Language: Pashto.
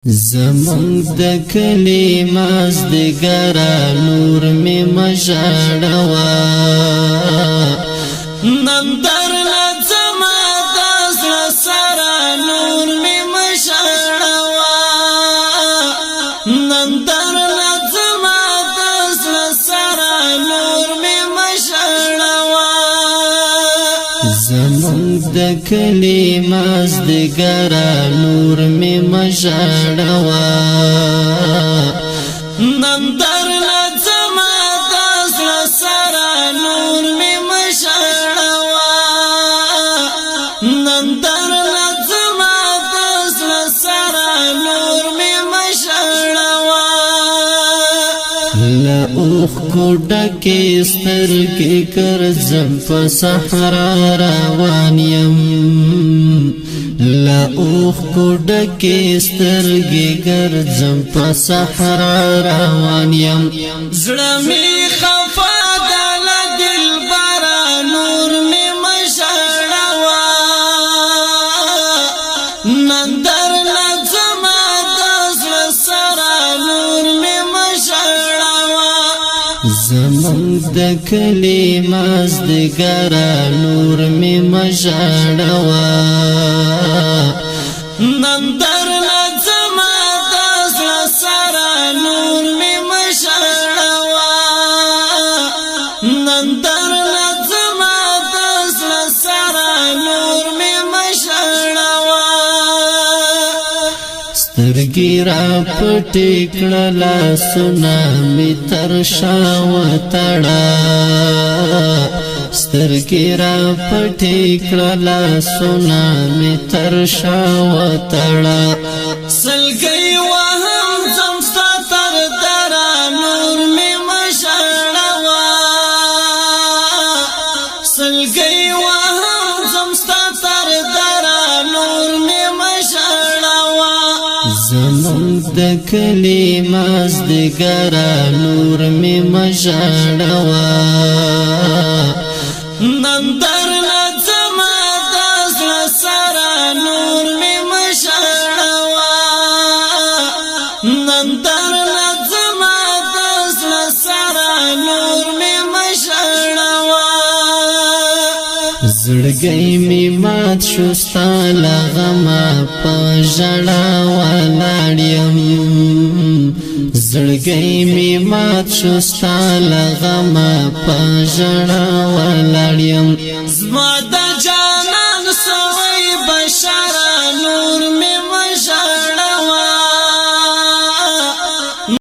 زمونږ د کلي مازدیګره نور مې مژړوه نن درنه ځمه د زړه سره نور مې مژړوه نن درنه ځمه د زړه سره نور مې مژړوه زمونږ د کلي مازدیګره نور مې مژړوه نن درنه ځمه د زړه سره نور مې مژړوه نن درنه ځمه د زړه سره نور مې مژړوه له اوښکو ډکې سترګې ګرځم په صحرا روان یم له اوښکو ډکې سترګې ګرځم په صحرا روان یم زړه مې خفه ده له دلبره نور مې مژړوه نن درنه ځمه د زړه سره نور مې مژړوه زمونږ د کلي مازدیګره نور مې مژړوه نن درنه ځمه د زړه سره نور مې مژړوه نن درنه ځمه د زړه سره نور مې مژړوه سترګې را پټې کړه لاسونه مې تر شا وتړه سترګې را پټې کړه لاسونه مې تر شا وتړه سلګۍ وهم ځم ستا تر دره نور مې مژړوه سلګۍ وهم ځم ستا تر دره نور مې مژړوه زمونږ د کلي مازدیګره نور مې مژړوه نن درنه ځمه د زړه سره نور مې مژړوه نن درنه ځمه د زړه سره نور مې مژړوه زړګی مې مات شو ستا له غمه په ژړا ولاړ یم زړګی مې مات شو ستا له غمه په ژړا ولاړ یم زما